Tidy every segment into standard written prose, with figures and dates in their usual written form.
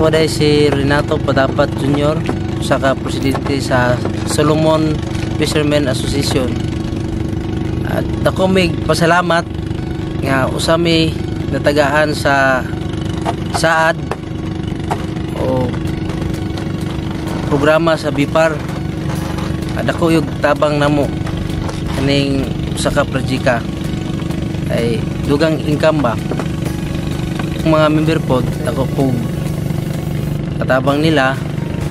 Ako dahil si Renato Padapat Jr., saka presidente sa Solomon Fishermen Association. At ako may pasalamat nga usami natagaan sa saad o programa sa BIPAR. At ako yung tabang namo kaning usa ka projeka ay dugang income ba mga member po. Ako po katabang nila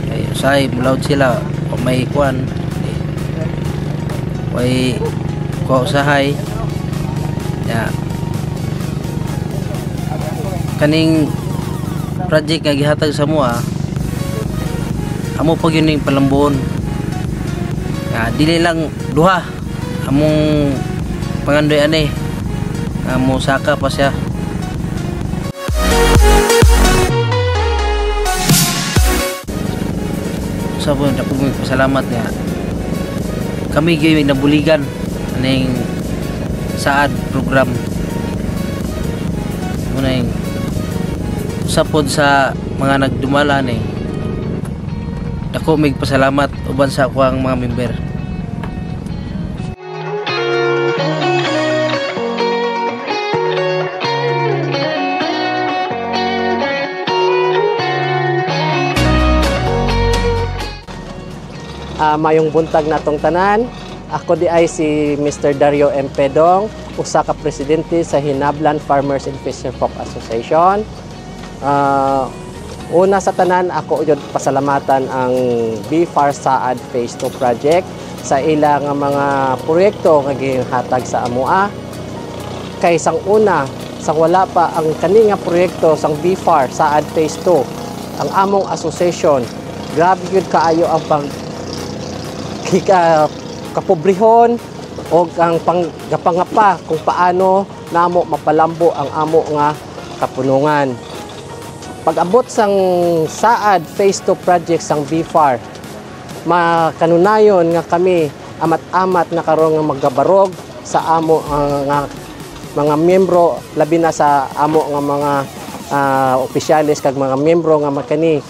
ay usay mulaud sila o may kuan may ko usahay ya kaning project nga gihatag sa mua amo pag yun yung palambon ya, dili lang duha among pangandoy ani amo saka pa siya. Sabon ako may pasalamat nga kami gyud nabuligan aning saad program muna yung sapod sa mga nagdumala ni ako may pasalamat uban sa ako ang mga member. Mayong buntag natong tanan. Ako di ay si Mr. Dario M. Pedong, usa ka presidente sa Hinablan Farmers and Fisherfolk Association. Una sa tanan, ako yun pasalamatan ang BIFAR Saad Phase 2 project sa ilang mga proyekto nga gihatag sa AMUA. Kay sang una, sang wala pa ang kaninga proyekto sang BIFAR Saad Phase 2, ang among association, grabe yun kaayo ang kapobrihon o ang pangapa kung paano namo mapalambo ang amo nga kapunungan. Pag-abot sang Saad Phase 2 project sang BIFAR, makanunayon nga kami amat-amat na karon nga maggabarog sa amo nga mga miyembro, labi na sa amo nga mga opisyalis kag mga miyembro nga makani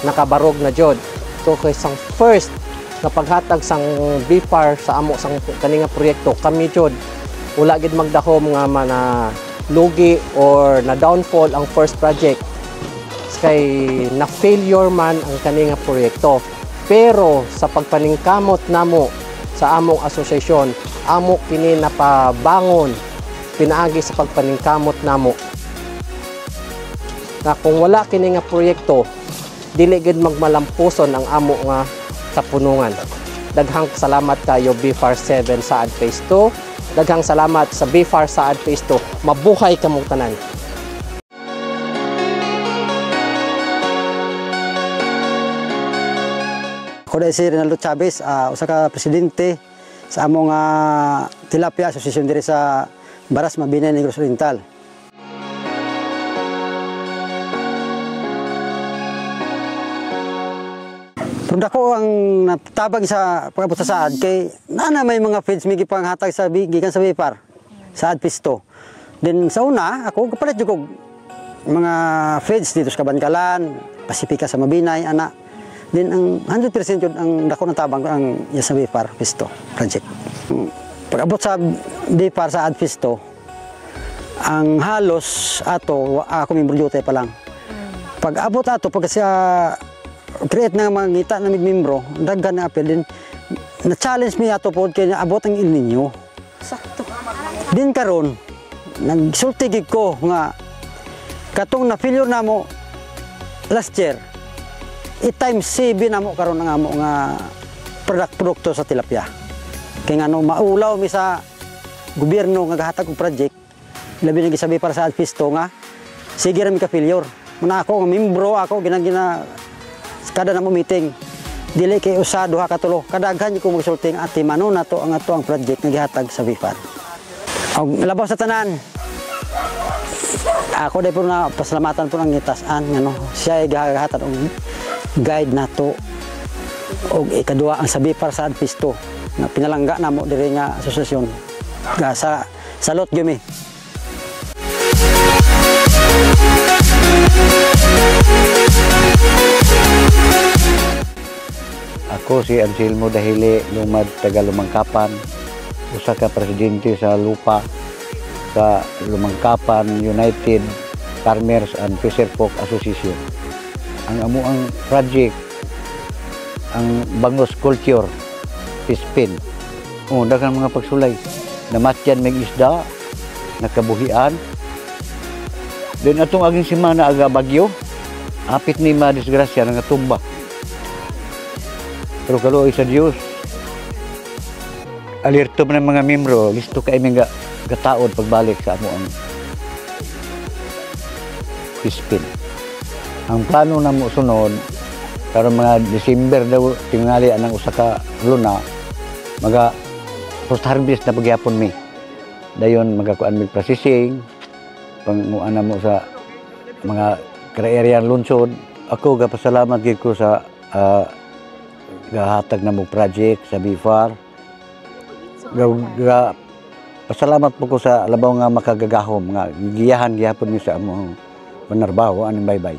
nakabarog na jud. So kay sang first nga paghatag sang BIFAR sa amo sang kaninga proyekto, kami jud wala gid magdahom nga mana lugi or na downfall ang first project kay na failure man ang kaninga proyekto. Pero sa pagpaningkamot namo sa among asosasyon, amo kini napabangon pinaagi sa pagpaningkamot namo na kung wala kini nga proyekto dili gid magmalampuson ang amo nga kapunungan. Daghang salamat kayo BIFAR 7 Saad Phase 2. Daghang salamat sa BIFAR Saad Phase 2. Mabuhay kamong tanan. Ako dahil si Rinaldo Chavez, usa ka presidente sa among Tilapia Association diri sa Baras, Mabinay, Negros Oriental. Pero ako ang natabag sa pag-abot sa saad kay nana may mga feeds may gipanghatag sa gikan sa BIFAR Saad Phase 2. Then sa una ako kapalit jud kog mga feeds dito sa Kabankalan, Pasipika sa Mabinay ana. Then ang 100% yun ang dako ng tabang ang sa BIFAR Phase 2 project. Pag-abot sa BIFAR Saad Phase 2 ang halos ato ako membro jud pa lang. Pag-abot ato pag sa create na mangita na membro, daghan na apel din na challenge mi ato pod kay abot ang El Nino. Sakto. Din karon nagsulti gid ko nga katong na failure namo last year. Times 7 namo karon ang amo nga produkto sa tilapia. Kay ngano maulaw mi sa gobyerno nga gahatag og project labi na gisabi para sa Phase 2 nga sige ra mi ka failure. Muna ako nga membro ako ginagina kada na mo meeting dili kay usa duha ka tulo kadaghan ko magsulting ati mano nato ang ato ang project nga gihatag sa BIFAR. Og labaw sa tanan ako dai pud na pasalamatan pud ang ngitasan ngano siya ay gahatag og guide nato og ikaduha ang sa BIFAR Saad Phase 2 na pinalangga namo diri nga asosasyon sa salot gyud mi. Ako si Anselmo Dahili, lumad taga Lumangkapan, usa ka presidente sa lupa sa Lumangkapan United Farmers and Fisher Folk Association. Ang amuang project ang Bangos Culture Fish Pen. Daghang mga pagsulay. Namatyan may isda, nakabuhian. Then atong aging semana aga bagyo, apit ni madisgrasya nga tumba. Pero kaluoy sa Dios, alerto man ang mga membro, listo kay mga gataod pagbalik sa amo ang Fispin. Ang plano na mo sunod, karon mga December daw tingali anang usa ka luna, maga post harvest na pagyapon mi. Dayon magakuan mig processing, panguana mo sa mga area lungsod. Ako gapasalamat gid ko sa gahatag na mo project sa BIFAR. Pasalamat po ko sa labaw nga makagagahom nga giyahan gyapon mi sa among panarbaho aning baybay.